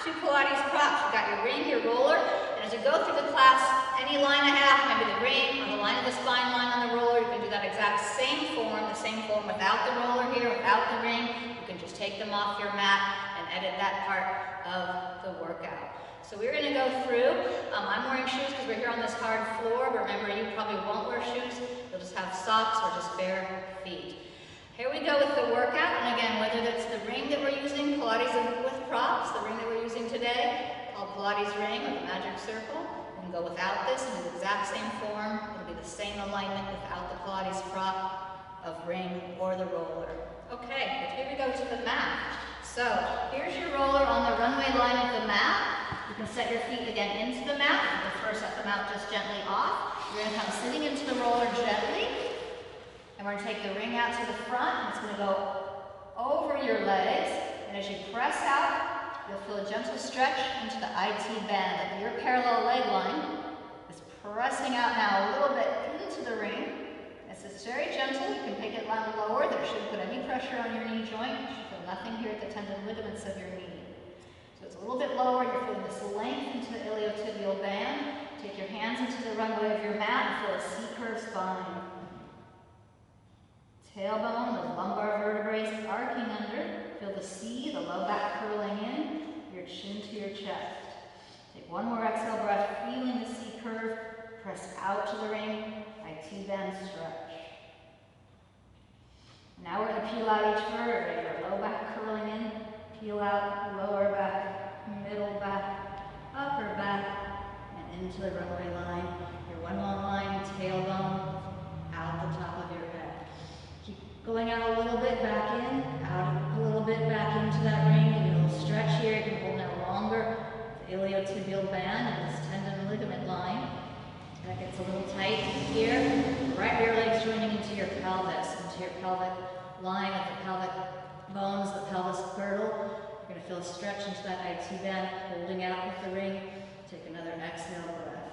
2 Pilates props. You've got your ring, your roller, and as you go through the class, any line I have, maybe the ring or the line of the spine line on the roller, you can do that exact same form, without the roller here, without the ring. You can just take them off your mat and edit that part of the workout. So we're going to go through. I'm wearing shoes because we're here on this hard floor, but remember, you probably won't wear shoes. You'll just have socks or just bare feet. Here we go with the workout, and again, whether that's the ring that we're using, Pilates with props, the ring that we're using today, called Pilates ring or the magic circle, we can go without this and do the exact same form. It'll be the same alignment without the Pilates prop of ring or the roller. Okay, here we go to the mat. So here's your roller on the runway line of the mat. You can set your feet again into the mat. You can first set the mat just gently off. You're going to come sitting into the roller gently. And we're going to take the ring out to the front. And it's going to go over your legs. And as you press out, you'll feel a gentle stretch into the IT band. Your parallel leg line is pressing out now a little bit into the ring. It's very gentle. You can take it down lower. That shouldn't put any pressure on your knee joint. You should feel nothing here at the tendon ligaments of your knee. So it's a little bit lower. You're feeling this length into the iliotibial band. Take your hands into the runway of your mat and feel a C-curve spine. Tailbone, those lumbar vertebrae arcing under. Feel the C, the low back curling in, your chin to your chest. Take one more exhale breath, feeling the C-curve. Press out to the ring, IT band stretch. Now we're going to peel out each vertebrae. Your low back curling in, peel out, lower back, middle back, upper back, and into the runway line. Your one long line, tailbone, out the top of your head. Keep going out a little bit, back in, out a little bit, back into that ring. Give you a little stretch here. You can hold now longer. The iliotibial band and this tendon and ligament line. That gets a little tight here. Right rear legs joining into your pelvis, into your pelvic line of the pelvic bones, the pelvis girdle. You're going to feel a stretch into that IT band, holding out with the ring. Take another exhale breath.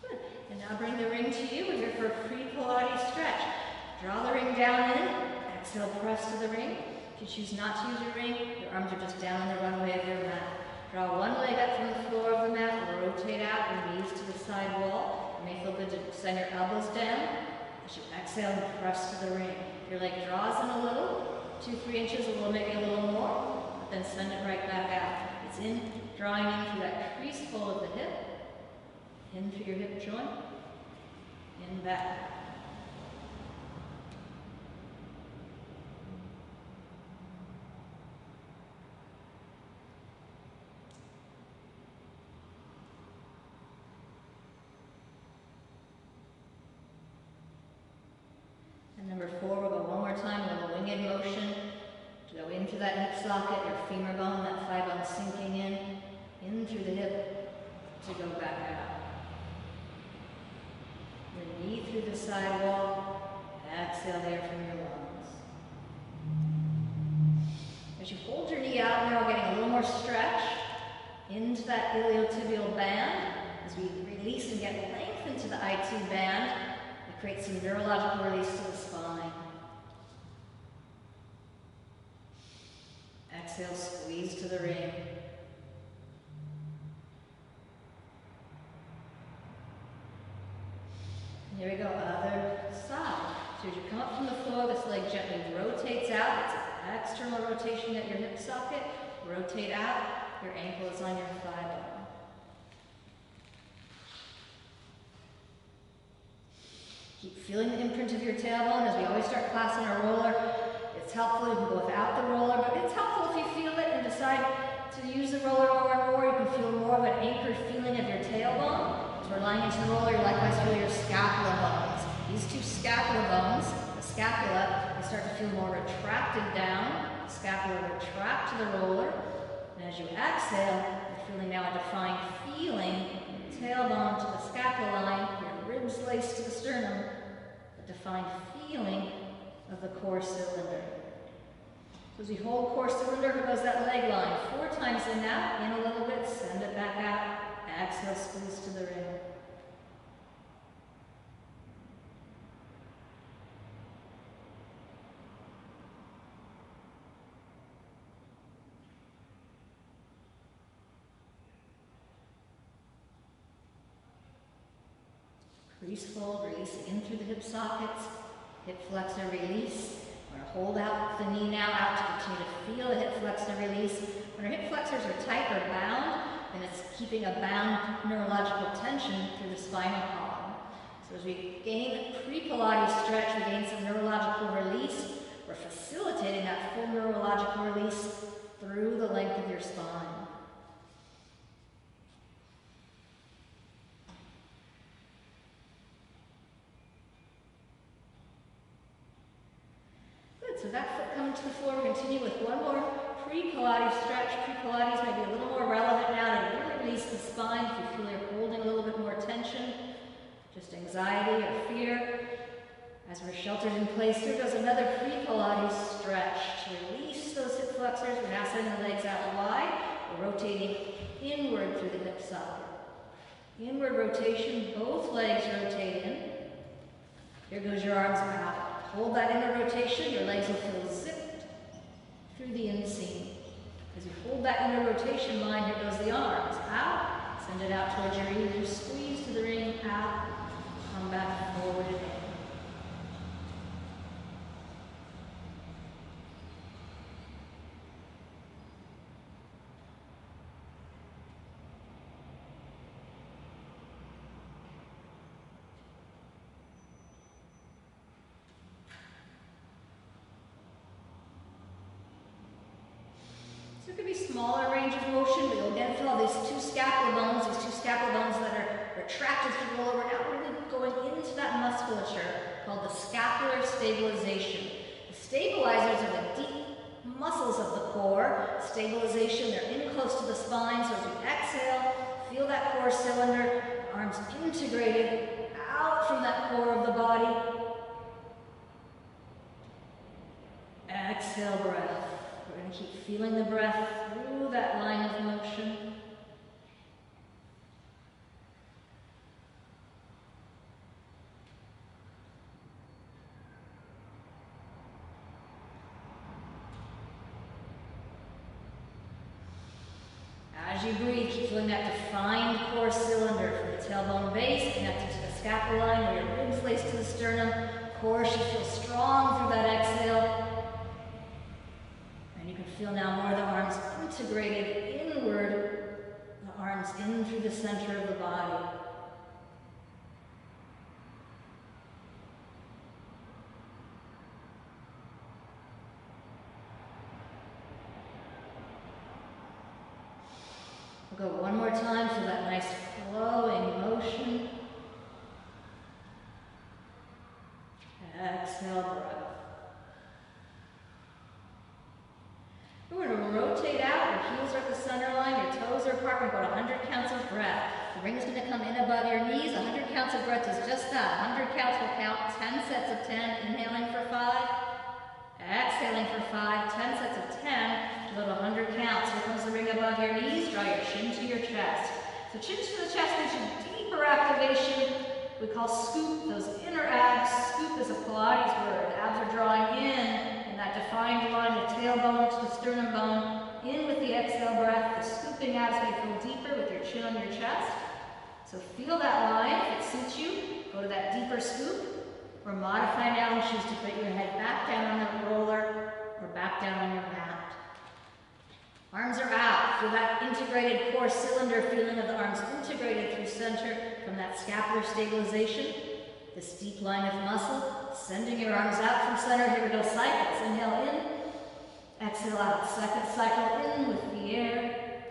Good. And now bring the ring to you. We're here for a pre-Pilates stretch. Draw the ring down in. Exhale, press to the ring. If you choose not to use your ring, your arms are just down on the runway of your mat. Draw one leg up from the floor of the mat, rotate out your knees to the side wall. It may feel good to send your elbows down. As you exhale and press to the ring. If your leg draws in a little, 2-3 inches, maybe a little more, but then send it right back out. It's in, drawing in through that crease pull of the hip, in through your hip joint, in back. Number 4, we'll go one more time, a little winged motion to go into that hip socket, your femur bone, that thigh bone sinking in through the hip to go back out. Your knee through the side wall, exhale there from your lungs. As you hold your knee out now, getting a little more stretch into that iliotibial band. As we release and get length into the IT band, create some neurological release to the spine. Exhale, squeeze to the ring. Here we go, other side. So as you come up from the floor, this leg gently rotates out. It's an external rotation at your hip socket. Rotate out. Your ankle is on your thigh bone. Keep feeling the imprint of your tailbone. As we always start class on our roller, it's helpful. You can go without the roller, but it's helpful if you feel it and decide to use the roller more and more. You can feel more of an anchored feeling of your tailbone. As we're lying into the roller, you likewise feel your scapula bones. These two scapula bones, the scapula, they start to feel more retracted down. The scapula retract to the roller. And as you exhale, you're feeling now a defined feeling, tailbone to the scapula line, your ribs laced to the sternum, a defined feeling of the core cylinder. So as you hold core cylinder, here goes that leg line. 4 times in now, in a little bit, send it back out. Exhale, squeeze to the ring. Crease fold, releasing in through the hip sockets. Hip flexor release. We're going to hold out the knee now out to continue to feel the hip flexor release. When our hip flexors are tight or bound, then it's keeping a bound neurological tension through the spinal column. So as we gain pre-Pilates stretch, we gain some neurological release. We're facilitating that full neurological release through the length of your spine. So that foot coming to the floor, we continue with one more pre-Pilates stretch. Pre-Pilates may be a little more relevant now to really release the spine if you feel you're holding a little bit more tension, just anxiety or fear. As we're sheltered in place, here goes another pre-Pilates stretch. To release those hip flexors, we're now sending the legs out wide. We're rotating inward through the hip socket. Inward rotation, both legs rotate in. Here goes your arms out. Hold that inner rotation, your legs will feel zipped through the inseam. As you hold that inner rotation line, here goes the arms. Out, send it out towards your ears, squeeze to the ring, out, come back forward and in. So it could be smaller range of motion, but you'll again feel these two scapular bones that are retracted through the roller. We're now really going into that musculature called the scapular stabilization. The stabilizers are the deep muscles of the core. Stabilization, they're in close to the spine, so as we exhale, feel that core cylinder, arms integrated out from that core of the body. Exhale, breath. We're going to keep feeling the breath through that line of motion. As you breathe, keep feeling that defined core cylinder from the tailbone base, connected to the scapula line, where your ribs lace to the sternum. Core should feel strong through that exhale. And you can feel now more of the arms integrated inward, the arms in through the center of the body. We'll go one more time for that nice flowing motion. Exhale, breath. We're going to rotate out, your heels are at the center line, your toes are apart, we're going to go to 100 counts of breath. The ring is going to come in above your knees. 100 counts of breath is just that. 100 counts will count 10 sets of 10, inhaling for 5, exhaling for 5, 10 sets of 10, to go to 100 counts. Here comes the ring above your knees, draw your chin to your chest. So chin to the chest gives you deeper activation. We call scoop those inner abs. Scoop is a Pilates word. The abs are drawing in that defined line of tailbone to the sternum bone. In with the exhale breath. The scooping abs may feel deeper with your chin on your chest. So feel that line. If it suits you, go to that deeper scoop. Or modify now and choose to put your head back down on the roller or back down on your mat. Arms are out. Feel that integrated core cylinder feeling of the arms integrated through center from that scapular stabilization. This deep line of muscle, sending your arms out from center. Here we go, cycles. Inhale in, exhale out. Second cycle in with the air,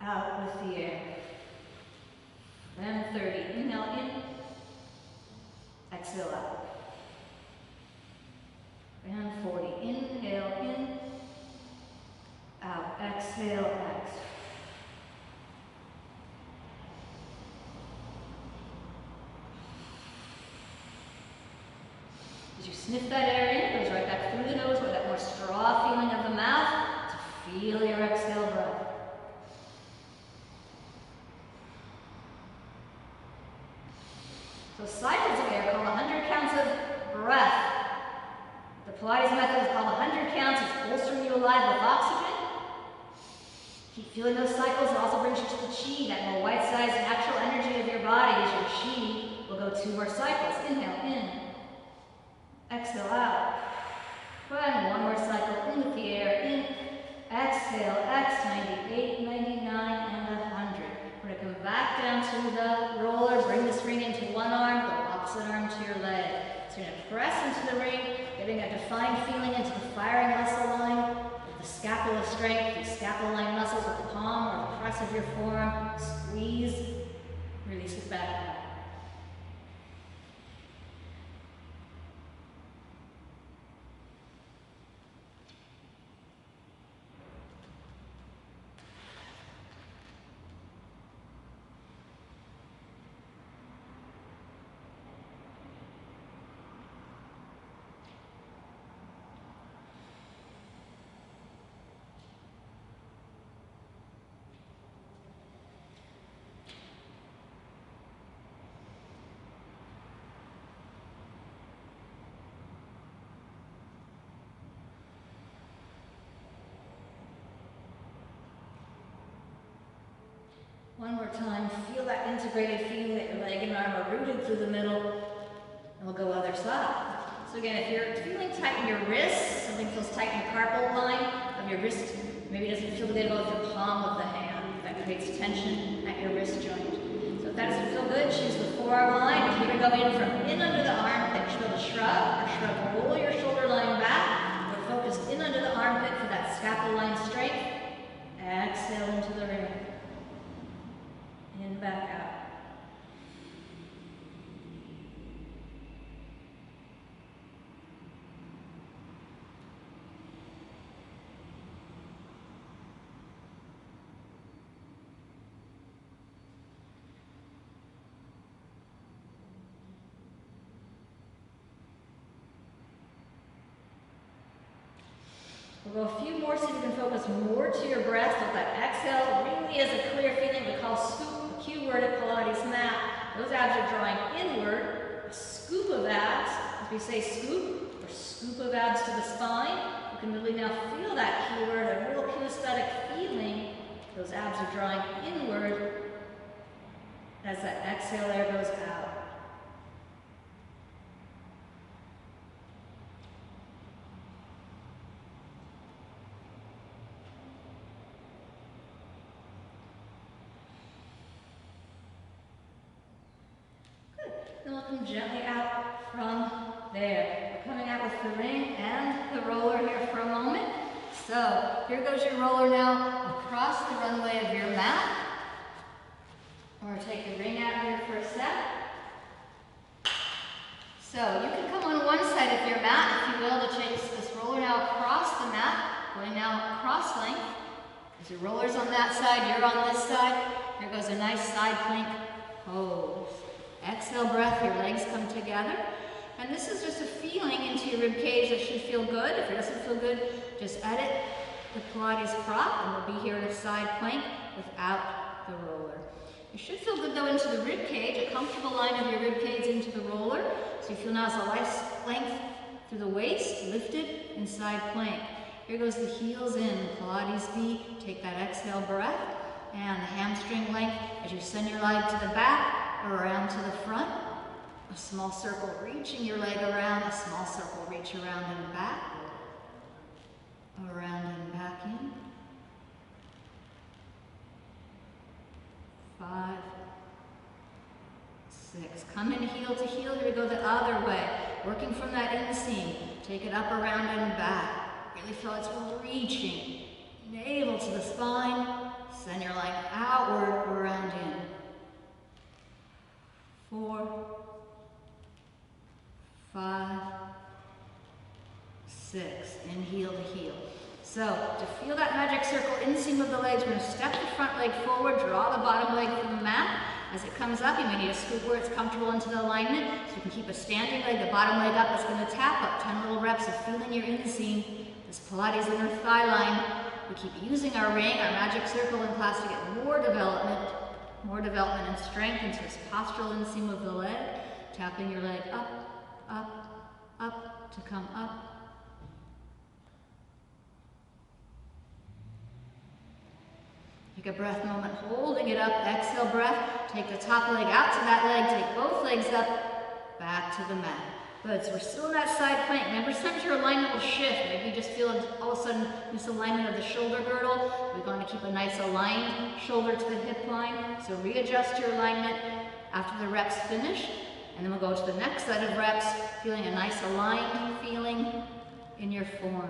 out with the air. Then 30. Inhale in, exhale out. And 40. Inhale in, out. Exhale, exhale. As you sniff that air in, it goes right back through the nose with that more straw feeling of the mouth to feel your exhale breath. So cycles of air called 100 counts of breath. The Pilates method is called 100 counts. It's bolstering you alive with oxygen. Keep feeling those cycles. It also brings you to the chi, that more white-sized natural energy of your body as your chi We'll go 2 more cycles. Inhale, in. Exhale, out. And 1 more cycle in with the air. In. Exhale, X, 98, 99, and 100. We're going to come back down to the roller. Bring this ring into one arm, go opposite arm to your leg. So you're going to press into the ring, getting a defined feeling into the firing muscle line, with the scapula strength, the scapula line muscles with the palm or the press of your forearm. Squeeze, release it back out. One more time, feel that integrated feeling that your leg and arm are rooted through the middle, and we'll go other side. So again, if you're feeling tight in your wrists, something feels tight in the carpal line of your wrist, maybe it doesn't feel good about your palm of the hand, that creates tension at your wrist joint. So if that doesn't feel good, choose the forearm line. If you're going to go in from in under the armpit, you feel the shrug, or shrug, roll your shoulder line back, or focus in under the armpit for that scapula line strength. Exhale into the ring. In, back out. We'll go a few more so you can focus more to your breath. So that exhale really is a clear feeling we call scoop, a cue word at Pilates mat. Those abs are drawing inward. A scoop of abs, as we say scoop, or scoop of abs to the spine. You can really now feel that cue word, a real kinesthetic feeling. Those abs are drawing inward as that exhale air goes out. Then we'll come gently out from there. We're coming out with the ring and the roller here for a moment. So here goes your roller now across the runway of your mat. We're going to take the ring out here for a sec. So you can come on one side of your mat, if you will, to chase this roller now across the mat, going now cross length. As your roller's on that side, you're on this side. Here goes a nice side plank pose. Exhale breath, your legs come together. And this is just a feeling into your rib cage that should feel good. If it doesn't feel good, just edit the Pilates prop and we'll be here in a side plank without the roller. You should feel good though into the rib cage, a comfortable line of your rib cage into the roller. So you feel now as a nice length through the waist, lifted in side plank. Here goes the heels in, Pilates V. Take that exhale breath and the hamstring length as you send your leg to the back, around to the front, a small circle reaching your leg around, a small circle reach around and back, around and back in. 5, 6. Come in heel to heel. Here we go the other way. Working from that inseam. Take it up, around and back. Really feel it's reaching. Navel to the spine. Send your leg outward, around in. 4, 5, 6, and heel to heel. So, to feel that magic circle inseam of the legs, we're going to step the front leg forward, draw the bottom leg from the mat. As it comes up, you may need a scoop where it's comfortable into the alignment, so you can keep a standing leg, the bottom leg up. It's going to tap up 10 little reps of feeling your inseam, this Pilates inner thigh line. We keep using our ring, our magic circle in class to get more development and strength into this postural inseam of the leg, tapping your leg up, up, up to come up. You Take a breath moment, holding it up, exhale breath, take the top leg out to that leg, take both legs up, back to the mat. Good, so we're still in that side plank. Remember, sometimes your alignment will shift. Maybe you just feel all of a sudden misalignment of the shoulder girdle. We're going to keep a nice aligned shoulder to the hip line. So readjust your alignment after the reps finish. And then we'll go to the next set of reps, feeling a nice aligned feeling in your form.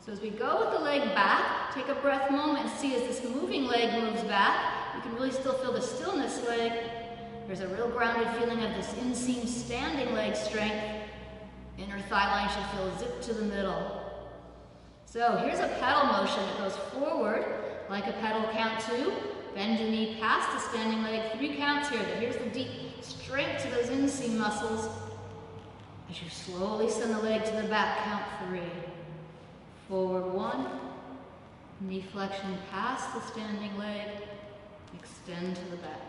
So as we go with the leg back, take a breath moment and see as this moving leg moves back, you can really still feel the stillness leg. There's a real grounded feeling of this inseam standing leg strength. Inner thigh line should feel zipped to the middle. So here's a pedal motion that goes forward like a pedal, count 2. Bend your knee past the standing leg, 3 counts here. Here's the deep strength to those inseam muscles. As you slowly send the leg to the back, count 3. Forward 1, knee flexion past the standing leg, extend to the back.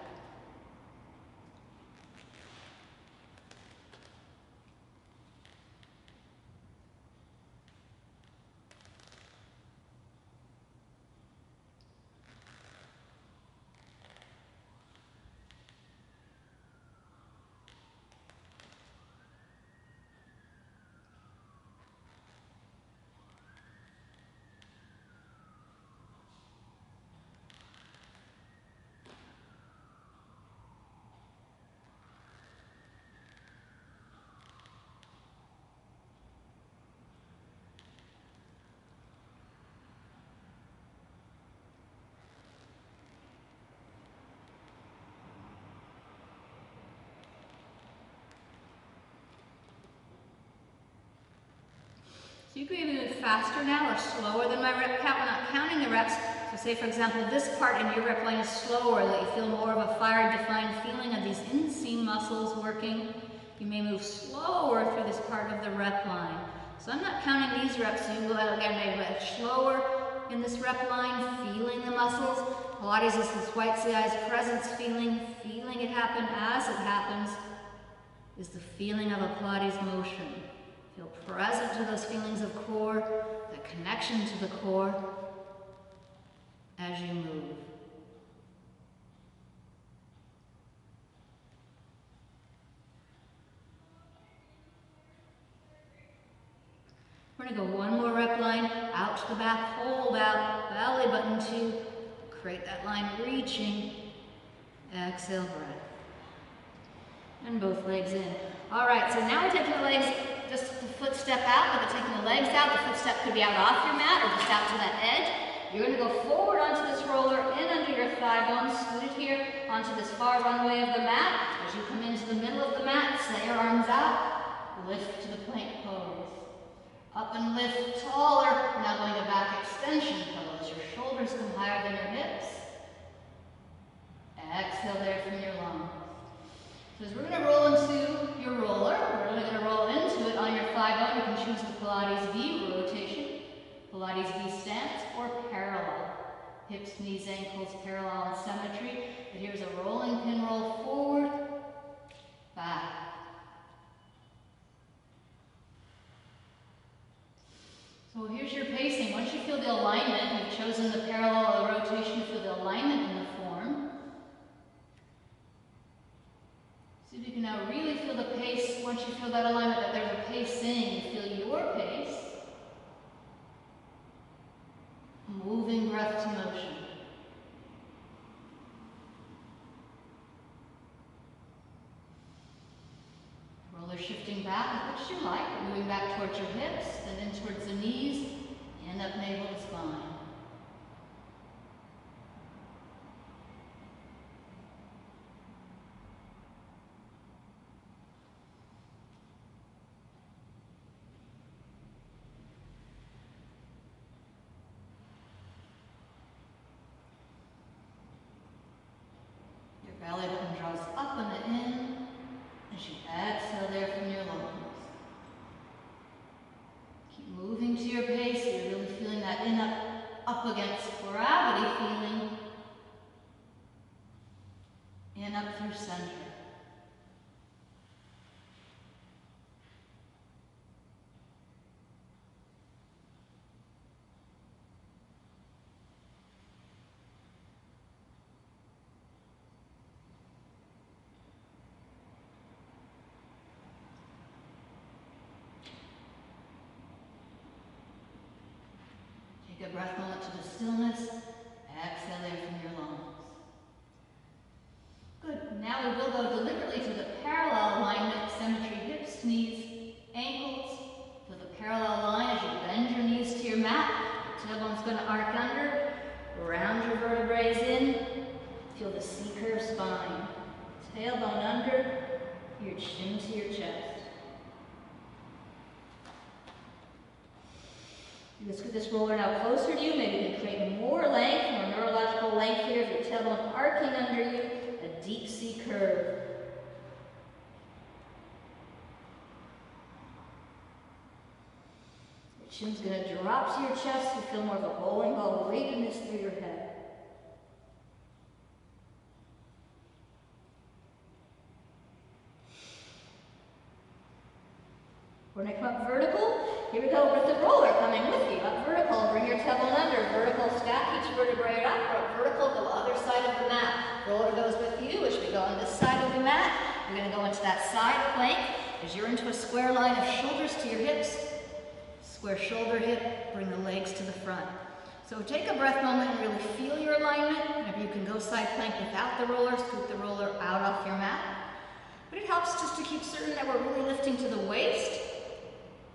So you can either move faster now or slower than my rep count. We're not counting the reps. So say, for example, this part in your rep line is slower, that you feel more of a fire-defined feeling of these inseam muscles working. You may move slower through this part of the rep line. So I'm not counting these reps, so you can go out again, maybe a bit slower in this rep line, feeling the muscles. Pilates is this white eyes presence feeling it happen as it happens, is the feeling of a Pilates motion. Feel present to those feelings of core, the connection to the core as you move. We're going to go one more rep line, out to the back, hold out, belly button 2, create that line reaching, exhale breath. And both legs in. All right, so now we're taking the legs, just the foot step out, but we're taking the legs out. The foot step could be out off your mat or just out to that edge. You're going to go forward onto this roller, in under your thigh bones, scooted here onto this far runway of the mat. As you come into the middle of the mat, set your arms out, lift to the plank pose. Up and lift taller. We're now going to back extension pose. Your shoulders come higher than your hips. Exhale there from your lungs. So as we're going to roll into your roller, we're really going to roll into it on your thigh bone. You can choose the Pilates V rotation, Pilates V stance, or parallel. Hips, knees, ankles, parallel in symmetry. But here's a rolling pin roll forward, back. So here's your pacing. Once you feel the alignment, you've chosen the parallel or the rotation, you feel the alignment in the form. See if you can now really feel the pace. Once you feel that alignment, that there's a pacing, you feel your pace. Moving breath to motion. Roller shifting back, which you like, moving back towards your hips, then in towards the knees, and up navel to spine. Your belly button draws up and in as you exhale there from your lungs. Keep moving to your pace. You're really feeling that in up against gravity feeling. In up through center. Take a breath moment to the stillness. Exhale in from your lungs. Good. Now we will go deliberately to the parallel alignment, symmetry, hips, knees, ankles. Feel the parallel line as you bend your knees to your mat. Your tailbone's going to arc under. Round your vertebrae in. Feel the C-curve spine. Tailbone under, your chin to your chest. Let's get this roller now closer to you. Maybe you can create more length, more neurological length here. If your tailbone arcing under you, a deep C curve. Your chin's going to drop to your chest. You feel more of a bowling ball weightiness through your head. We're going to come up vertical. Here we go with the roller coming with you. Up vertical, bring your tailbone under. Vertical, stack each vertebrae up. Or up vertical, go other side of the mat. Roller goes with you as we go on this side of the mat. You're going to go into that side plank as you're into a square line of shoulders to your hips. Square shoulder, hip, bring the legs to the front. So take a breath moment and really feel your alignment. Maybe you can go side plank without the roller, scoot the roller out off your mat. But it helps just to keep certain that we're really lifting to the waist.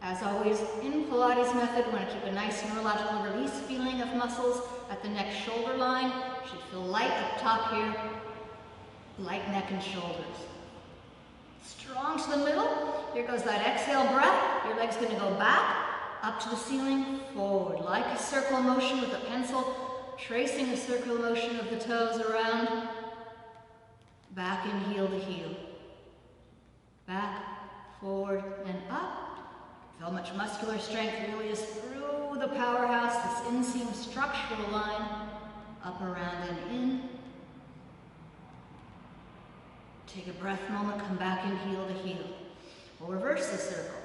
As always, in Pilates method, we want to keep a nice neurological release feeling of muscles at the neck shoulder line. Should feel light up top here, light neck and shoulders. Strong to the middle. Here goes that exhale breath. Your leg's going to go back, up to the ceiling, forward. Like a circle motion with a pencil, tracing a circular motion of the toes around, back and heel to heel. Back, forward, and up. How much muscular strength really is through the powerhouse, this inseam structural line, up, around, and in. Take a breath moment, come back and heel to heel. We'll reverse the circle.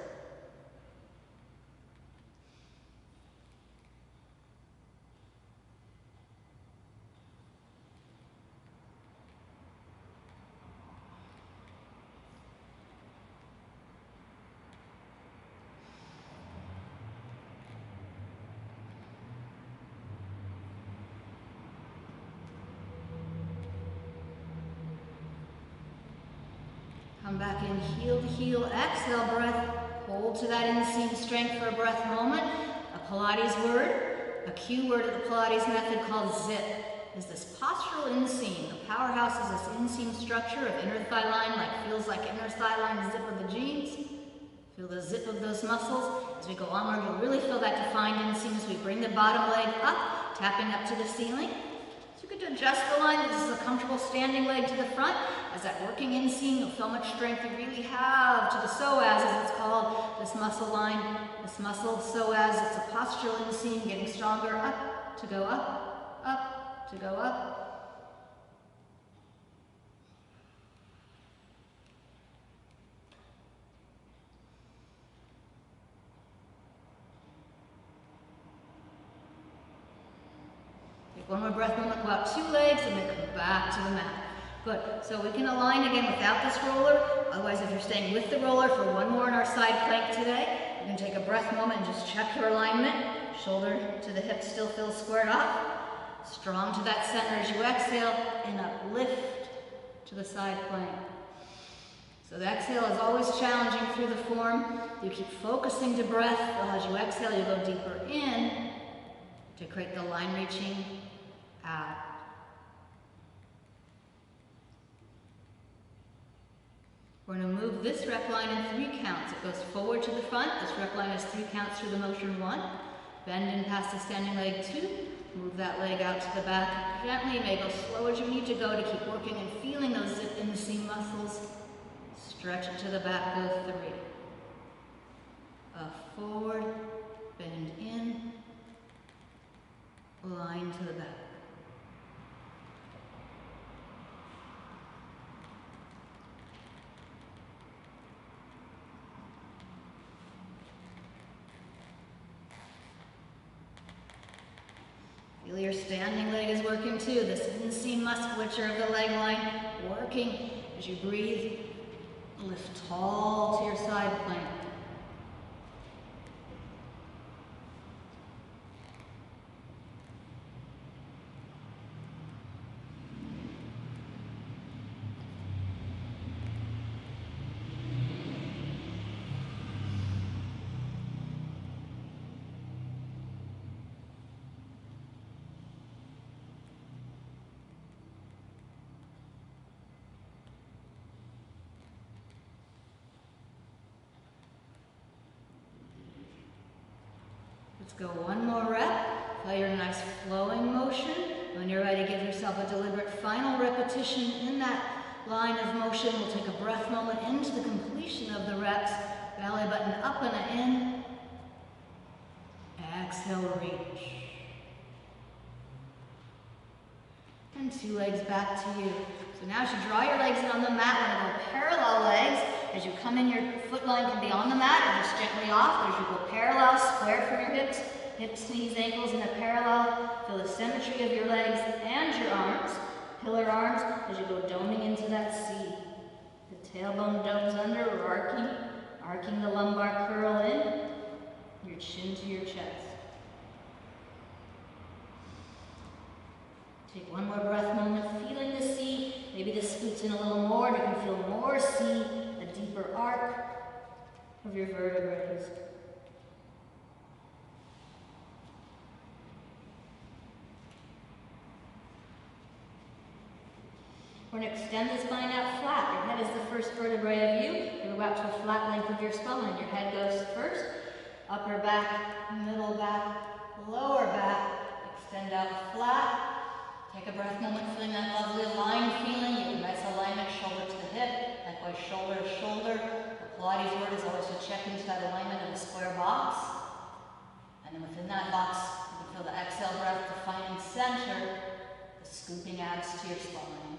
Come back in, heel to heel, exhale breath. Hold to that inseam strength for a breath moment. A Pilates word, a cue word of the Pilates method called zip, is this postural inseam. The powerhouse is this inseam structure of inner thigh line, feels like inner thigh line zip of the jeans. Feel the zip of those muscles. As we go onward, you'll really feel that defined inseam as we bring the bottom leg up, tapping up to the ceiling. So you could adjust the line. This is a comfortable standing leg to the front. As that working inseam, you'll feel how much strength you really have to the psoas, as it's called, this muscle line, this muscle psoas. It's a postural inseam, getting stronger, up, to go up, up, to go up. Take one more breath moment, go out 2 legs, and then come back to the mat. Good. So we can align again without this roller. Otherwise, if you're staying with the roller for one more in our side plank today, you can take a breath moment and just check your alignment. Shoulder to the hip still feels squared off. Strong to that center as you exhale, and up, lift to the side plank. So the exhale is always challenging through the form. You keep focusing to breath. As you exhale, you go deeper in to create the line reaching out. We're going to move this rep line in 3 counts. It goes forward to the front. This rep line is 3 counts through the motion. 1. Bend in past the standing leg. 2. Move that leg out to the back. Gently, you may go slow as you need to go to keep working and feeling those zip inseam muscles. Stretch it to the back. Go 3. Forward, bend in, line to the back. Feel your standing leg is working too. This inseam musculature of the leg line working as you breathe. Lift tall to your side plank. Go one more rep. Feel your nice flowing motion. When you're ready, give yourself a deliberate final repetition in that line of motion. We'll take a breath moment into the completion of the reps. Belly button up and in. Exhale, reach. And 2 legs back to you. So now as you draw your legs in on the mat, we're going to go parallel legs. As you come in, your foot line can be on the mat or just gently off. But as you go parallel, square from your hips, knees, ankles in a parallel. Feel the symmetry of your legs and your arms. Pillar arms as you go doming into that C. The tailbone domes under, arcing the lumbar curl in. Your chin to your chest. Take one more breath moment, feeling the C. Maybe this scoots in a little more. You can feel more C, a deeper arc of your vertebrae. We're going to extend the spine out flat. Your head is the first vertebrae of you. You go out to a flat length of your spine. Your head goes first, upper back, middle back, lower back. Extend out flat. Take a breath moment, feeling that lovely aligned feeling. You have a nice alignment, shoulder to the hip, likewise shoulder to shoulder. The Pilates word is always to check into that alignment of a square box. And then within that box, you can feel the exhale breath defining center, the scooping abs to your spine.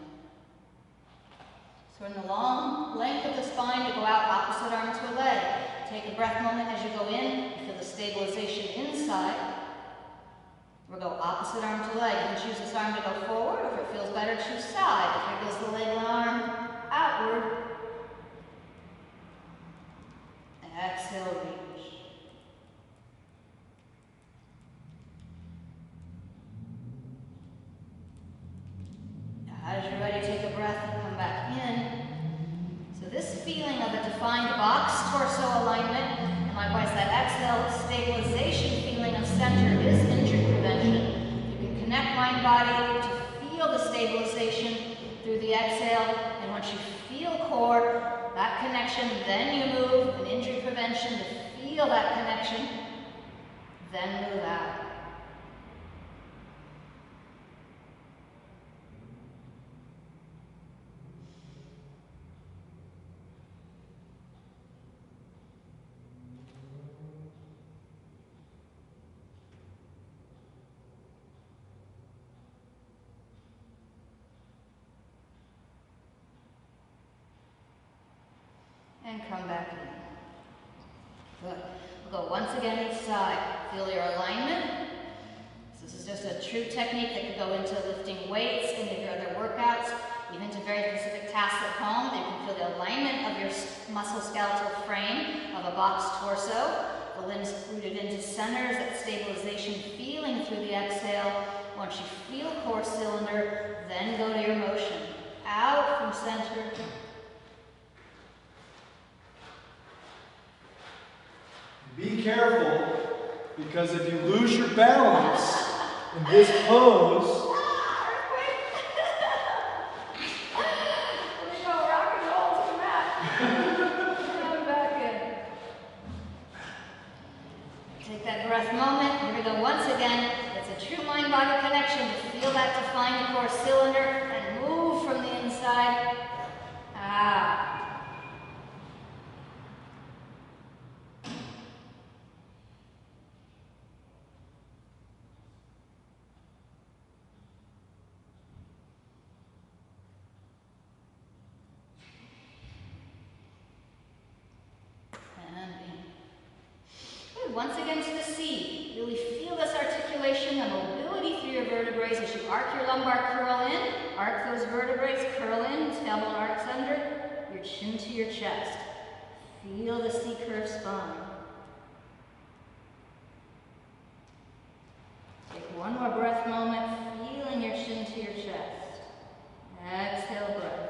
So in the long length of the spine, to go out opposite arm to a leg. Take a breath moment as you go in, feel the stabilization inside. We'll go opposite arm to leg. You can choose this arm to go forward, or if it feels better, choose side. Here goes the leg and arm outward. Exhale, reach. As you're ready, take a breath and come back in. So this feeling of a defined box torso alignment, and likewise that exhale stabilization feeling of center is injury prevention. You can connect mind body to feel the stabilization through the exhale, and once you feel core, that connection, then you move, and injury prevention to feel that connection, then move out. And come back in. Good. We'll go once again each side. Feel your alignment. This is just a true technique that could go into lifting weights, any of your other workouts, even to very specific tasks at home. You can feel the alignment of your musculoskeletal frame of a box torso. The limbs rooted into centers, that stabilization feeling through the exhale. Once you feel core cylinder, then go to your motion. Out from center. Be careful, because if you lose your balance in this pose, We're gonna go rock and roll to the mat. Come back in. Take that breath moment. Here we go once again. It's a true mind-body connection to feel that defined core cylinder and move from the inside out. Once again to the C. Really feel this articulation, the mobility through your vertebrae as you arc your lumbar curl in, arc those vertebrae, curl in, tailbone arcs under, your chin to your chest. Feel the C-curve spine. Take one more breath moment, feeling your chin to your chest. Exhale, breath.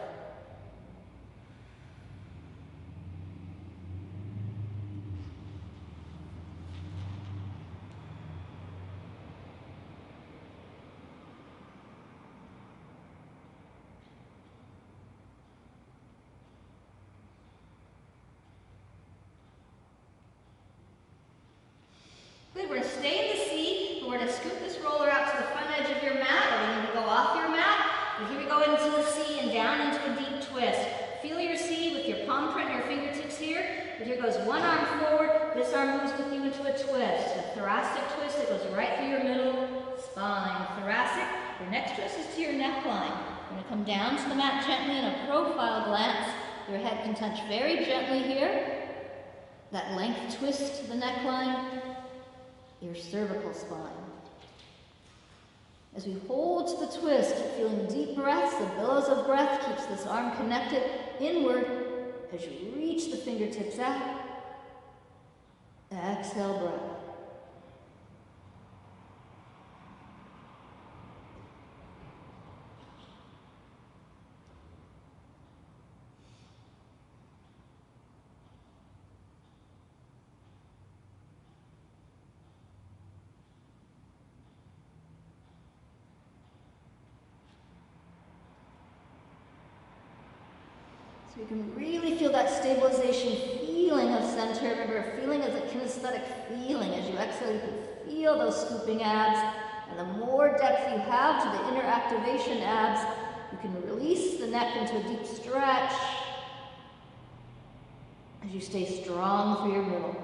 Good, we're going to stay in But here goes one arm forward, this arm moves with you into a twist. A thoracic twist that goes right through your middle spine. Thoracic, your next twist is to your neckline. You're going to come down to the mat gently in a profile glance. Your head can touch very gently here. That length twist to the neckline, your cervical spine. As we hold to the twist, feeling deep breaths, the billows of breath keeps this arm connected inward as you reach the fingertips out. Exhale, breath. So you can really feel that stabilization feeling of center. Remember, feeling is a kinesthetic feeling. As you exhale, you can feel those scooping abs. And the more depth you have to the inner activation abs, you can release the neck into a deep stretch as you stay strong through your middle.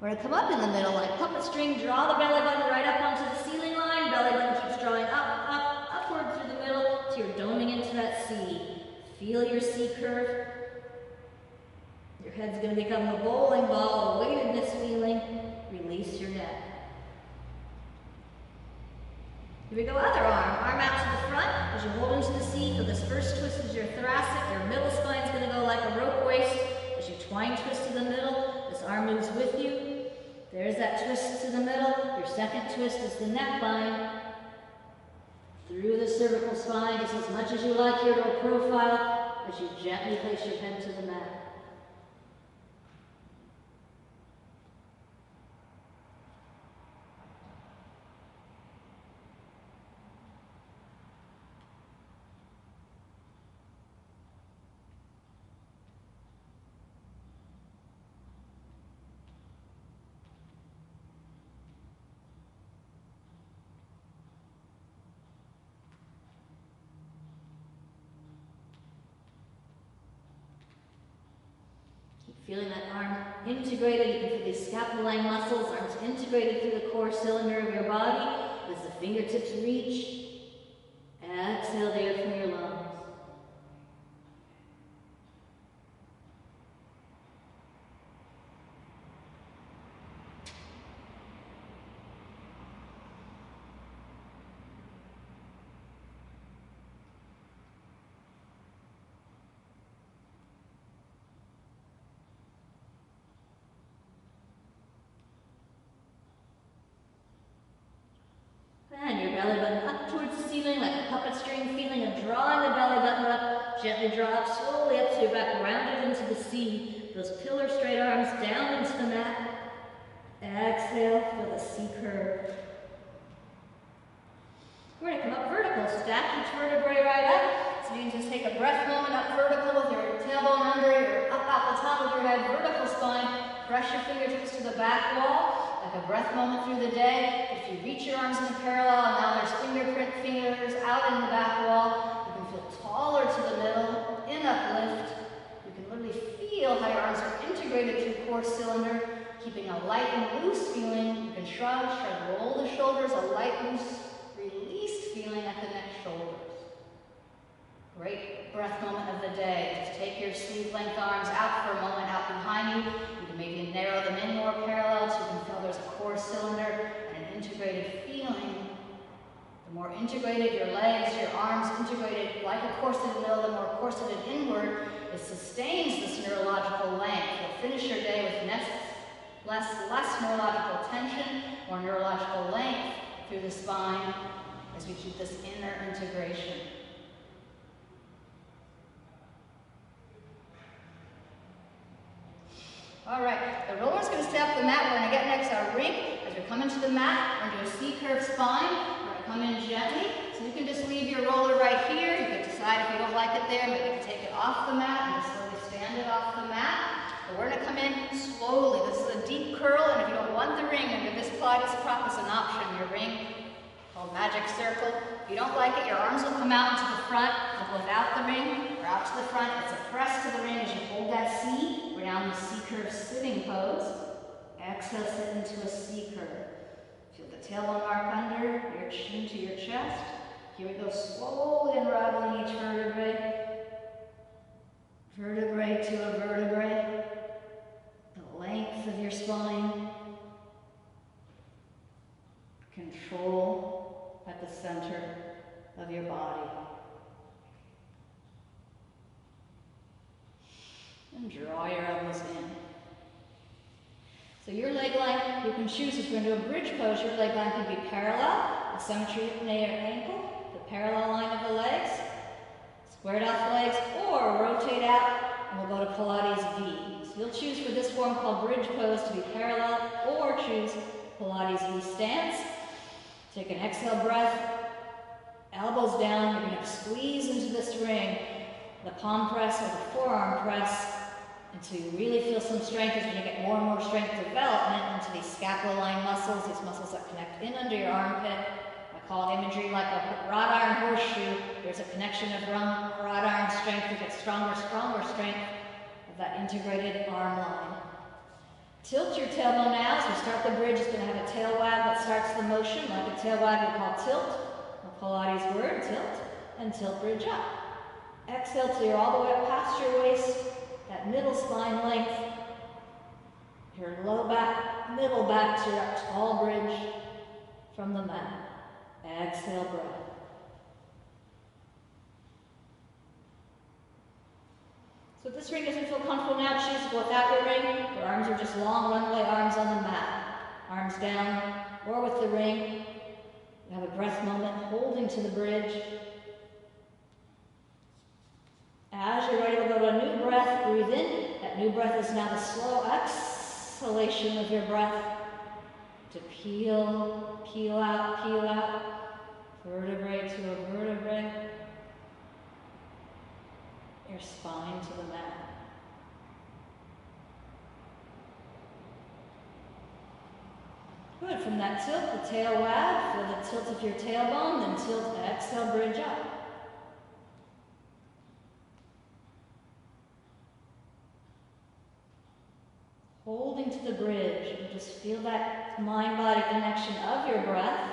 We're going to come up in the middle like puppet string, draw the belly button right up onto the ceiling line. Belly button keeps drawing upward through the middle till you're doming into that C. Feel your C curve. Your head's going to become a bowling ball, a weightedness feeling. Release your neck. Here we go, other arm. Arm out to the front as you hold into the C. For this first twist is your thoracic. Your middle spine's going to go like a rope waist as you twine twist to the middle. This arm moves with you. There's that twist to the middle. Your second twist is the neckline. Through the cervical spine, just as much as you like here to a profile, as you gently place your head to the mat. Feeling that arm integrated, you can feel these scapulae muscles, arms integrated through the core cylinder of your body as the fingertips reach. Exhale the air from your lungs. And your belly button up towards the ceiling like a puppet string, feeling of drawing the belly button up. Gently draw up, slowly up to your back, rounded into the C. Those pillar straight arms down into the mat. Exhale, feel the C curve. We're going to come up vertical, stack each vertebrae right up. So you can just take a breath moment up vertical with your tailbone under your up out the top of your head, vertical spine. Press your fingertips to the back wall. Like a breath moment through the day. If you reach your arms in parallel, and now there's fingerprint fingers out in the back wall, you can feel taller to the middle, in uplift. You can literally feel how your arms are integrated through core cylinder, keeping a light and loose feeling. You can shrug, roll the shoulders, a light, loose, released feeling at the neck shoulders. Great breath moment of the day. Just take your sleeve length arms out for a moment, out behind you. You can maybe narrow them in more parallel so you can feel there's a core cylinder and an integrated feeling. The more integrated your legs, your arms integrated like a corseted middle, the more corseted inward, it sustains this neurological length. You'll finish your day with less neurological tension, more neurological length through the spine as we keep this inner integration. All right, the roller's going to stay up the mat. We're going to get next our ring. As we come into the mat, we're going to do a C-curve spine. We're going to come in gently. So you can just leave your roller right here. You can decide if you don't like it there, but you can take it off the mat and just slowly stand it off the mat. But we're going to come in slowly. This is a deep curl, and if you don't want the ring, under this Pilates prop is an option. Your ring, called magic circle. If you don't like it, your arms will come out into the front without the ring. out to the front. It's a press to the ring as you hold that C. We're now in the C curve sitting pose. Exhale, sit into a C curve. Feel the tailbone mark under, your chin to your chest. Here we go, slowly unraveling each vertebrae. Vertebrae to a vertebrae. The length of your spine. Control at the center of your body. And draw your elbows in. So your leg line, you can choose if we're going to do a bridge pose, your leg line can be parallel, the symmetry near your ankle, the parallel line of the legs, squared off legs, or rotate out, and we'll go to Pilates V. So you'll choose for this form called bridge pose to be parallel, or choose Pilates V stance. Take an exhale breath, elbows down, you're going to squeeze into this ring, the palm press or the forearm press, until you really feel some strength as you get more and more strength development into these scapuloline muscles, these muscles that connect in under your armpit. I call it imagery like a wrought iron horseshoe. There's a connection of wrought iron strength. You get stronger strength of that integrated arm line. Tilt your tailbone now. As we start the bridge, it's going to have a tail wag that starts the motion. Like a tail wag, we call tilt. A Pilates word, tilt, and tilt bridge up. Exhale till you're all the way up past your waist. That middle spine length, your low back, middle back to your tall bridge from the mat. Exhale, breath. So if this ring doesn't feel comfortable now, choose to go without your ring. Your arms are just long runway arms on the mat. Arms down, or with the ring. You have a breath moment, holding to the bridge. As you're ready, we'll go to a new breath. Breathe in. That new breath is now the slow exhalation of your breath to peel out. Vertebrae to a vertebrae. Your spine to the mat. Good. From that tilt, the tail wag. Feel the tilt of your tailbone, then tilt, exhale, bridge up. Holding to the bridge, and just feel that mind-body connection of your breath.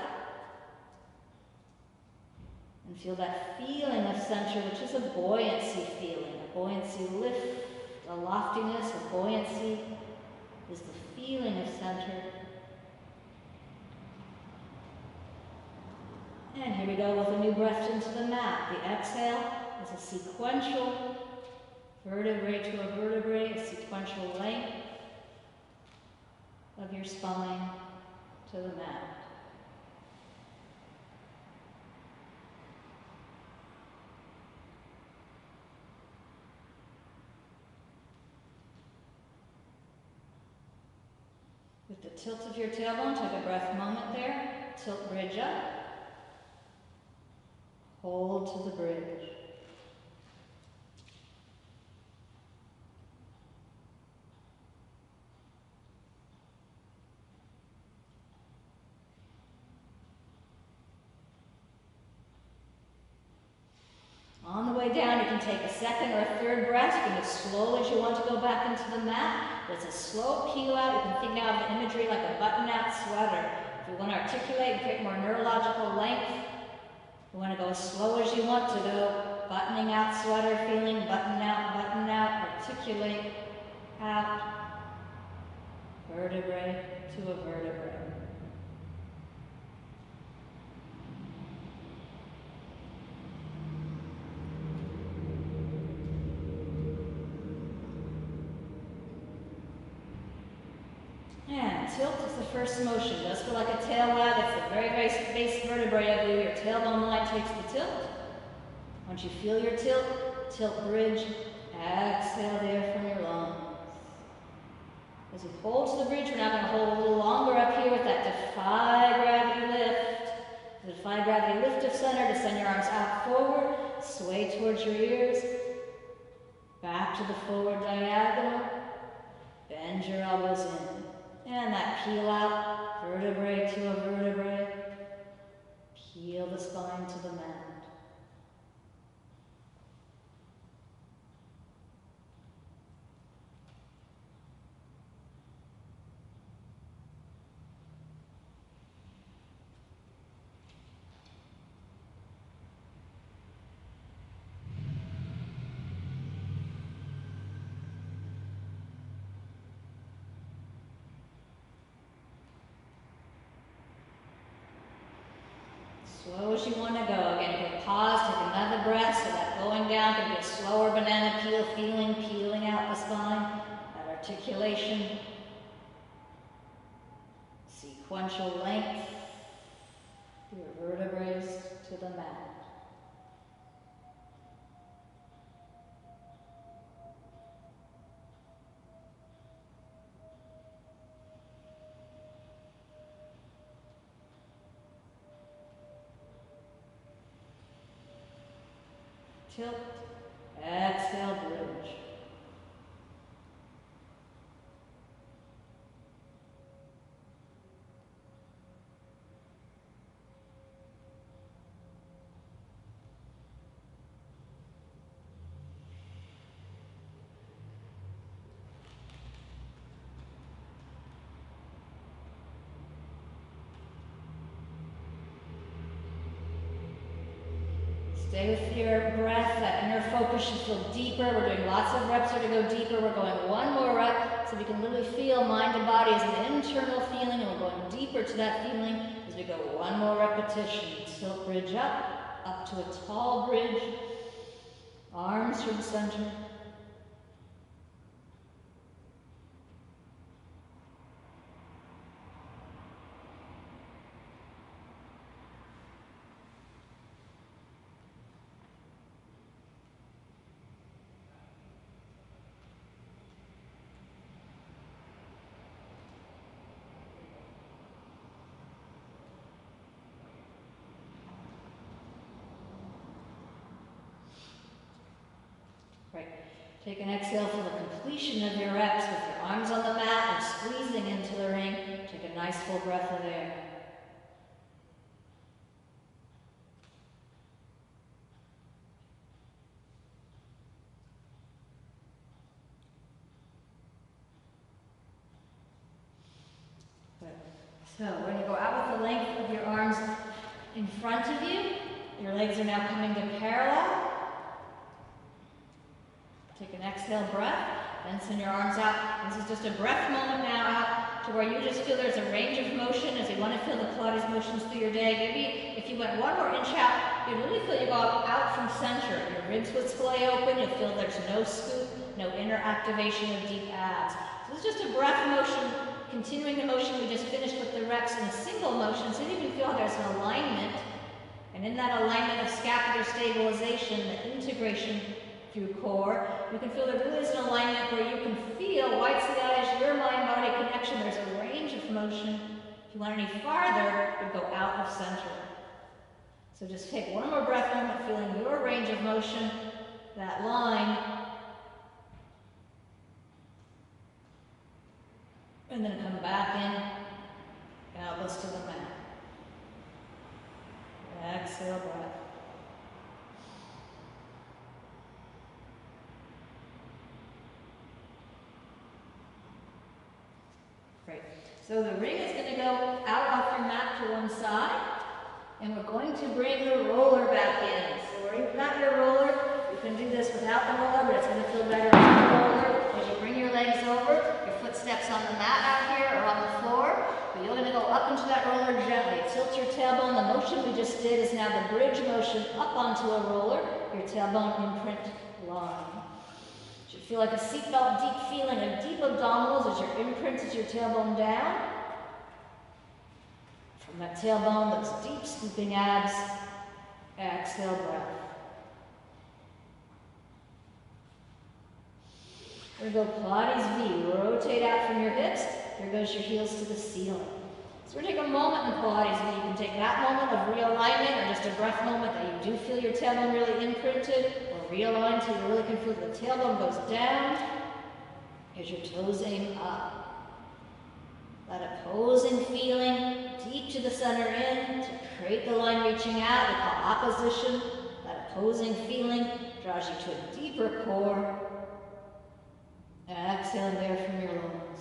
And feel that feeling of center, which is a buoyancy feeling. A buoyancy lift, a loftiness, a buoyancy is the feeling of center. And here we go with a new breath into the mat. The exhale is a sequential vertebrae to a vertebrae, a sequential length of your spine to the mat. With the tilt of your tailbone, take a breath moment there. Tilt bridge up. Hold to the bridge. On the way down, you can take a second or a third breath. You can as slow as you want to go back into the mat. It's a slow peel out. You can think now of the imagery like a button-out sweater. If you want to articulate and create more neurological length, you want to go as slow as you want to go. Buttoning out sweater feeling, button out, articulate out. Vertebrae to a vertebrae. And tilt is the first motion. It does feel like a tail wag. It's the very base vertebrae of you. Your tailbone line takes the tilt. Once you feel your tilt, tilt bridge. Exhale there from your lungs. As you hold to the bridge, we're now going to hold a little longer up here with that defy gravity lift. The defy gravity lift of center to send your arms out forward. Sway towards your ears. Back to the forward diagonal. Bend your elbows in. And that peel out, vertebrae to a vertebrae. Peel the spine to the mat. Slow as you want to go. Again, you can pause, take another breath, so that going down can be a slower banana peel feeling, peeling out the spine, that articulation, sequential length, your vertebrae to the mat. Tilt, exhale, bridge. Stay with your breath, that inner focus should feel deeper. We're doing lots of reps here to go deeper. We're going one more rep so we can literally feel mind to body as an internal feeling, and we're going deeper to that feeling as we go one more repetition. Tilt bridge up to a tall bridge, arms from center. Great. Take an exhale for the completion of your reps with your arms on the mat and squeezing into the ring. Take a nice full breath of air. Good. So we're going to go out with the length of your arms in front of you. Your legs are now coming to parallel. Take an exhale breath, then send your arms out. This is just a breath moment now out to where you just feel there's a range of motion as you want to feel the Pilates motions through your day. Maybe if you went one more inch out, you'd really feel you go out from center. Your ribs would splay open. You'll feel there's no scoop, no inner activation of deep abs. So this is just a breath motion, continuing the motion we just finished with the reps in a single motion. So you can feel there's an alignment. And in that alignment of scapular stabilization, the integration through core, you can feel there really is an alignment where you can feel whites of the eyes, your mind-body connection. There's a range of motion. If you went any farther, you'd go out of center. So just take one more breath moment, feeling your range of motion, that line, and then come back in, elbows to the mat. Exhale, breath. Great. So the ring is going to go out off your mat to one side, and we're going to bring the roller back in. So where you've got your roller, you can do this without the roller, but it's going to feel better with the roller. As you bring your legs over, your footsteps on the mat out here or on the floor, but you're going to go up into that roller gently. Tilt your tailbone. The motion we just did is now the bridge motion up onto a roller, your tailbone imprint line. Should feel like a seatbelt deep feeling of deep abdominals as your imprint is your tailbone down. From that tailbone, those deep scooping abs, exhale, breath. We're going to go Pilates V. Rotate out from your hips. Here goes your heels to the ceiling. So we're going to take a moment in Pilates V. You can take that moment of realignment or just a breath moment that you do feel your tailbone really imprinted, or realign so you really can feel the tailbone goes down as your toes aim up. That opposing feeling deep to the center in to create the line reaching out. We call opposition. That opposing feeling draws you to a deeper core. Exhaling there from your lungs.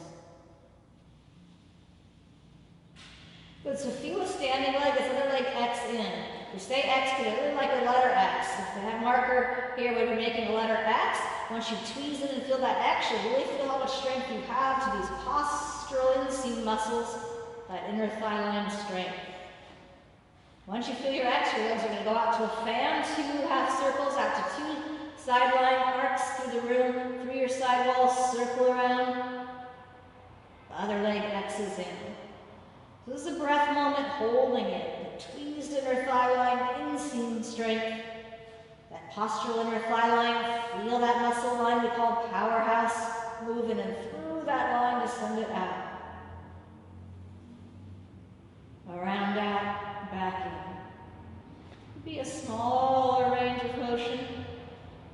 Good, so feel a standing leg as another leg X in. We say X because it really like a letter X. If we have marker here, we've been making a letter X. Once you tweeze in and feel that X, you really feel how much strength you have to these postural inseam muscles, that inner thigh line strength. Once you feel your X, your legs are going to go out to a fan, 2 half circles, out to 2 sideline arcs through the room, through your side wall, circle around. The other leg X's in. So this is a breath moment, holding it. The tweezed inner thigh line, inseam strength. That postural inner thigh line, feel that muscle line we call powerhouse, moving and through that line to send it out. Around out, back in. Be a smaller range of motion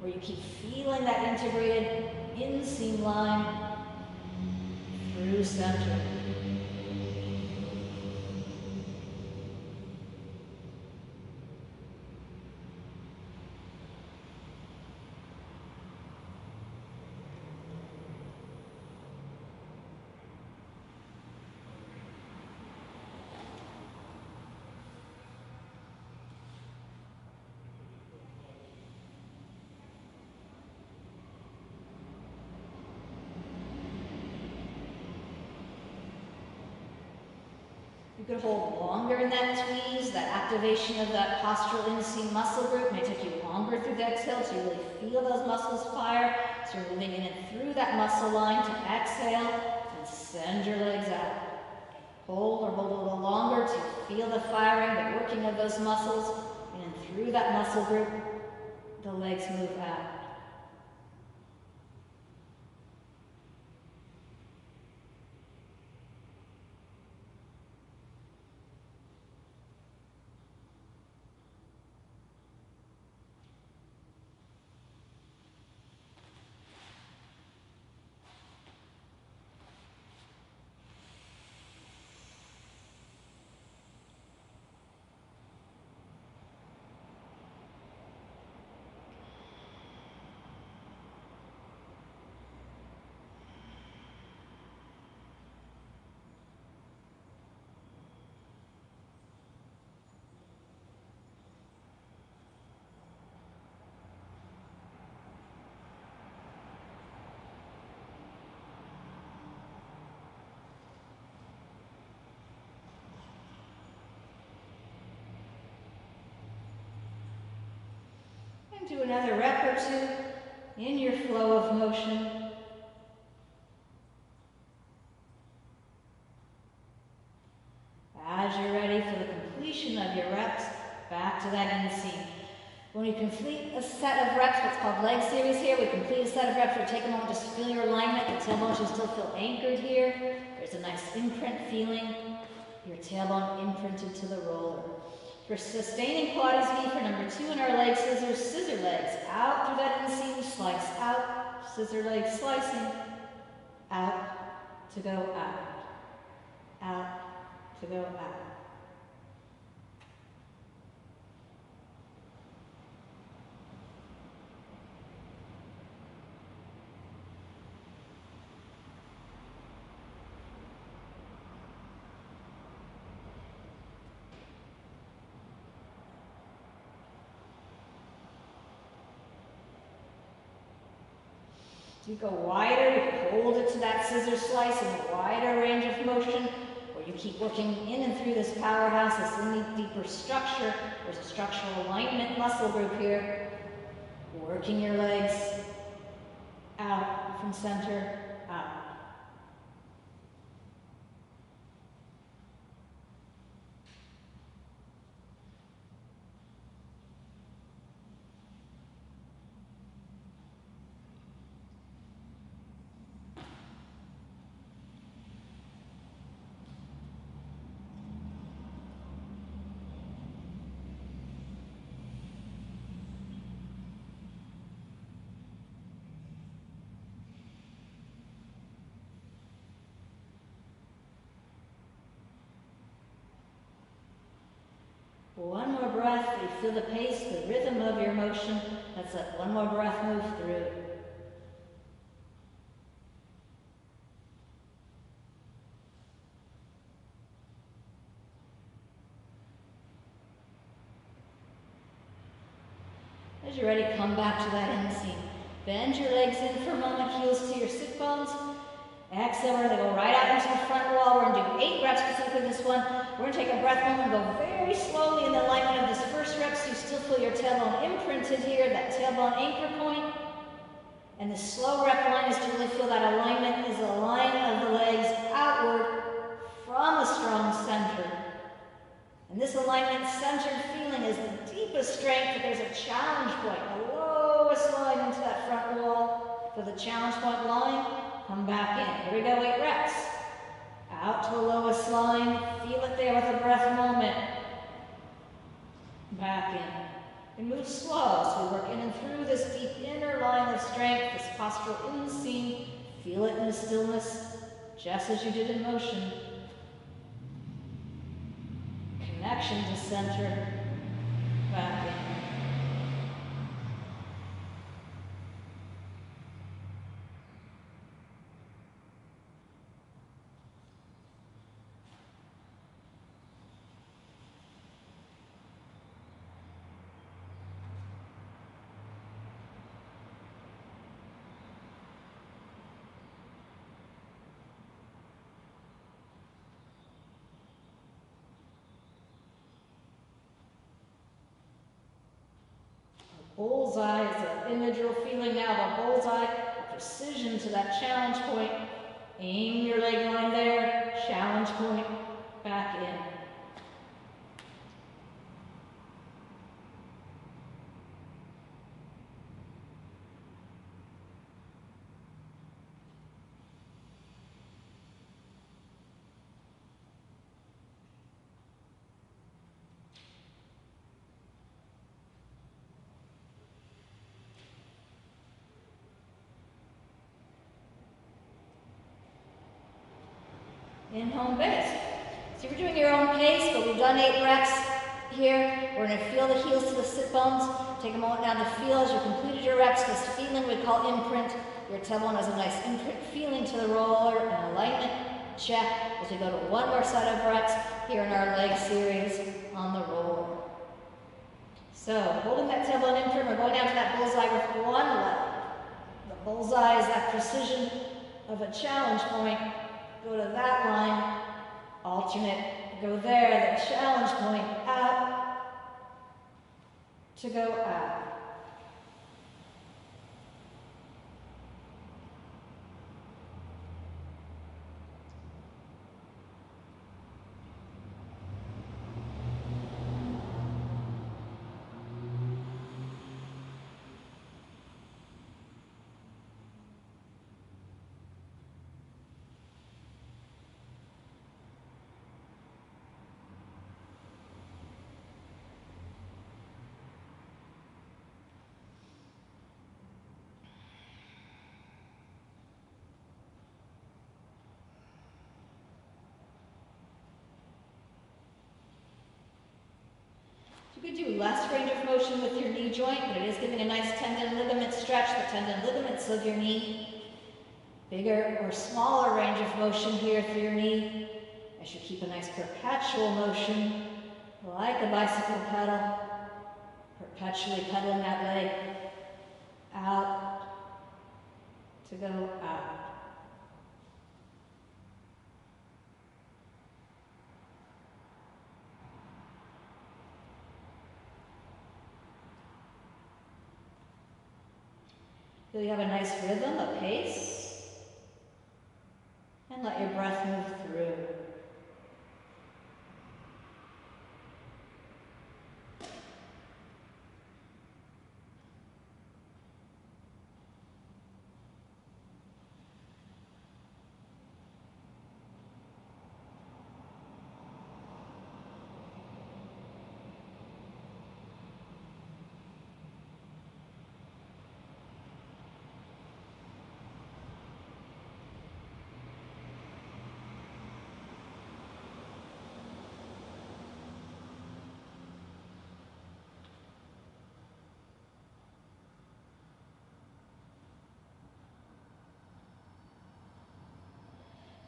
where you keep feeling that integrated inseam line through center. You could hold longer in that tweeze. That activation of that postural inseam muscle group may take you longer through the exhale so you really feel those muscles fire. So you're moving in and through that muscle line to exhale and send your legs out. Hold or hold a little longer to feel the firing, the working of those muscles, and through that muscle group, the legs move out. Do another rep or two in your flow of motion. As you're ready for the completion of your reps, back to that inseam. When we complete a set of reps, what's called leg series here, we complete a set of reps, we take a moment, just feel your alignment. The tailbone should still feel anchored here. There's a nice imprint feeling. Your tailbone imprinted to the roller. For sustaining Pilates V for number 2 in our leg scissors, scissor legs out through that inseam, slice out, scissor legs slicing, out to go out to go out. You go wider, you can hold it to that scissor slice in a wider range of motion, or you keep working in and through this powerhouse, this deeper structure. There's a structural alignment muscle group here. Working your legs out from center, out. One more breath, you feel the pace, the rhythm of your motion. That's it. One more breath, move through. As you're ready, come back to that inseam. Bend your legs in for a moment, heels to your sit bones. Exhale, we're going to go right out into the front wall. We're going to do 8 reps specifically this one. We're going to take a breath moment and go very slowly in the alignment of this first rep, so you still feel your tailbone imprinted here, that tailbone anchor point. And the slow rep line is to really feel that alignment is the line of the legs outward from a strong center. And this alignment centered feeling is the deepest strength, but there's a challenge point, the lowest line into that front wall. For the challenge point line, come back in. Here we go, 8 reps. Out to the lowest line, feel it there with a breath moment. Back in. And move slow, so we work in and through this deep inner line of strength, this postural inseam. Feel it in the stillness, just as you did in motion. Connection to center, back in. Bullseye is the image we're feeling now, the bullseye, precision to that challenge point. Aim your leg line there, challenge point, back in. In home base. So you're doing your own pace, but we've done 8 reps here. We're going to feel the heels to the sit bones. Take a moment now to feel as you completed your reps, this feeling we call imprint. Your tailbone has a nice imprint feeling to the roller and alignment check as we go to one more set of reps here in our leg series on the roller. So holding that tailbone imprint, we're going down to that bullseye with one leg. The bullseye is that precision of a challenge point. Go to that line, alternate, go there, the challenge point, out, to go out. You could do less range of motion with your knee joint, but it is giving a nice tendon ligament stretch, the tendon ligaments of your knee. Bigger or smaller range of motion here through your knee. I should keep a nice perpetual motion, like a bicycle pedal, perpetually pedaling that leg out to go out. Feel you have a nice rhythm, a pace, and let your breath move through.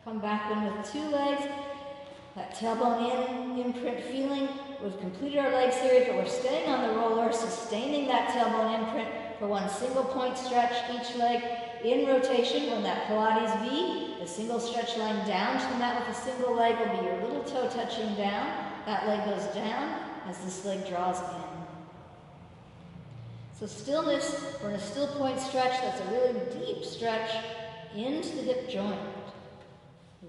Come back in with 2 legs, that tailbone in, imprint feeling. We've completed our leg series, but we're staying on the roller, sustaining that tailbone imprint for one single point stretch each leg. in rotation on that Pilates V. The single stretch line down to the mat with a single leg will be your little toe touching down. That leg goes down as this leg draws in. So stillness, we're in a still point stretch. That's a really deep stretch into the hip joint.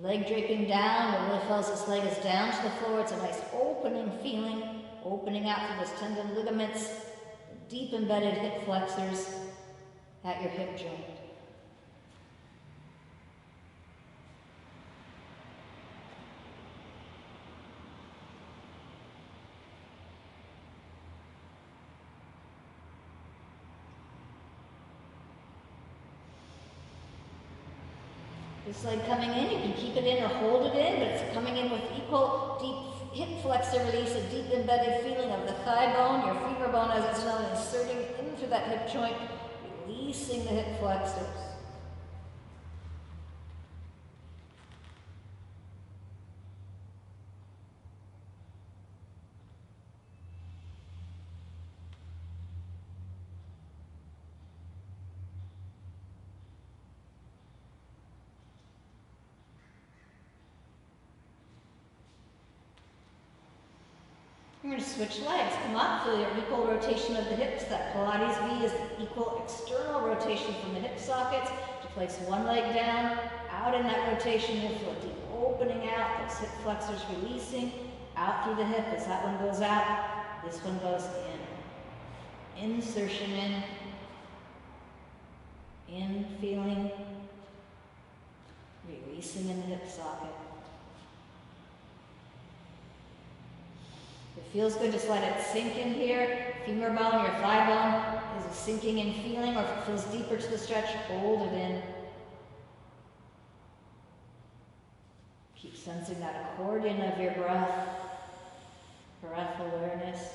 Leg draping down, it really feels this leg is down to the floor. It's a nice opening feeling, opening out through those tendon ligaments, deep embedded hip flexors at your hip joint. This leg coming in, you can keep it in or hold it in, but it's coming in with equal deep hip flexor release, a deep embedded feeling of the thigh bone, your femur bone as it's known, inserting in through that hip joint, releasing the hip flexors. We're going to switch legs. Come up, feel your equal rotation of the hips. That Pilates V is the equal external rotation from the hip sockets. To place one leg down, out in that rotation, you'll feel a deep opening out, those hip flexors releasing, out through the hip. As that one goes out, this one goes in. Insertion in feeling, releasing in the hip socket. It feels good, just let it sink in here. Femur bone, your thigh bone is a sinking in feeling, or if it feels deeper to the stretch, hold it in. Keep sensing that accordion of your breath, breath awareness.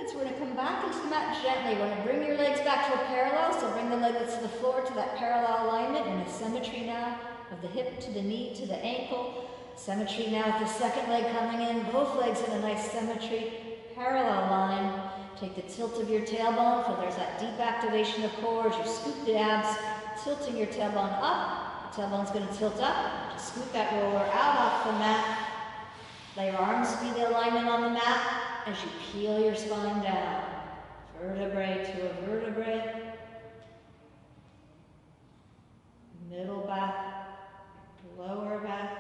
So we're going to come back into the mat gently. We're going to bring your legs back to a parallel. So bring the leg that's to the floor to that parallel alignment in a symmetry now of the hip to the knee to the ankle. Symmetry now with the second leg coming in. Both legs in a nice symmetry. Parallel line. Take the tilt of your tailbone. So there's that deep activation of core as you scoop the abs, tilting your tailbone up. The tailbone's going to tilt up. Just scoot that roller out off the mat. Let your arms be the alignment on the mat. As you peel your spine down, vertebrae to a vertebrae, middle back, lower back,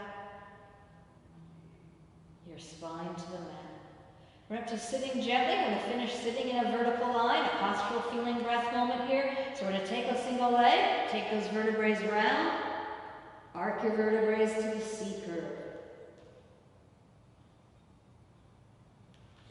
your spine to the mat. We're up to sitting gently. We're going to finish sitting in a vertical line, a postural feeling breath moment here. So we're going to take a single leg, take those vertebrae round, arc your vertebrae to the C curve.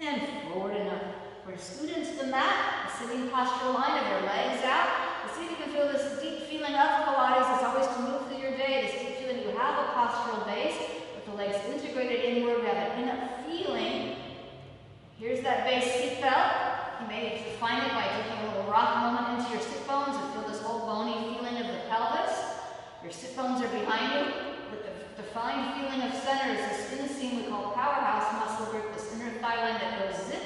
And forward and up. We're going to scoot into the mat, a sitting postural line of your legs out. And see if you can feel this deep feeling of Pilates. It's always to move through your day. This deep feeling you have a postural base with the legs integrated inward. We have an in-up feeling. Here's that base sit belt. You may define it by taking a little rock moment into your sit bones and feel this whole bony feeling of the pelvis. Your sit bones are behind you. With the defined feeling of center is this inseam we call powerhouse muscle group, this inner thigh line that goes zip,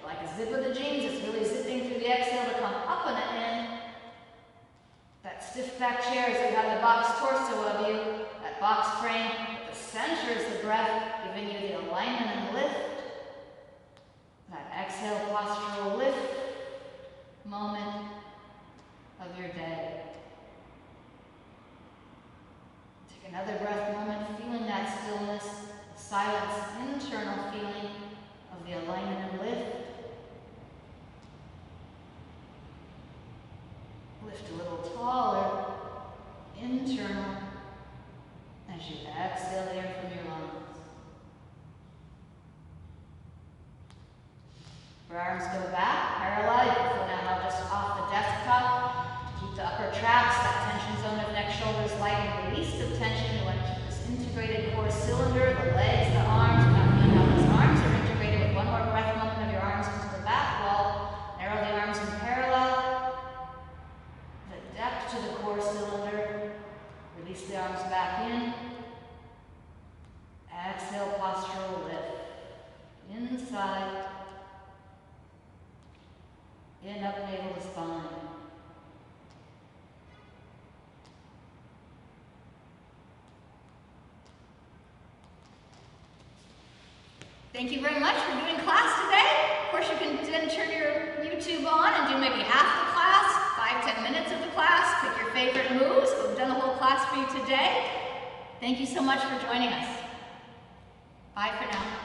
like a zip of the jeans. It's really zipping through the exhale to come up and in. That stiff back chair as you have the box torso of you, that box frame. At the center is the breath, giving you the alignment and lift. That exhale postural lift moment of your day. Take Take another breath moment, feeling that stillness, the silence, internal feeling of the alignment and lift. Lift a little taller, internal, as you exhale air from your lungs. Your arms go back, parallel. You can feel now just off the desktop. Keep the upper traps, that tension zone of neck, shoulders light and release of tension. You want to keep this integrated core cylinder, the legs, the arms. You're not feeling how those arms are integrated with one more breath moment of your arms into the back wall. Narrow the arms in parallel. The depth to the core cylinder. Release the arms back in. Exhale, postural lift. Inside. In up navel to spine. Thank you very much for doing class today. Of course, you can then turn your YouTube on and do maybe half the class, 5-10 minutes of the class, pick your favorite moves. We've done a whole class for you today. Thank you so much for joining us. Bye for now.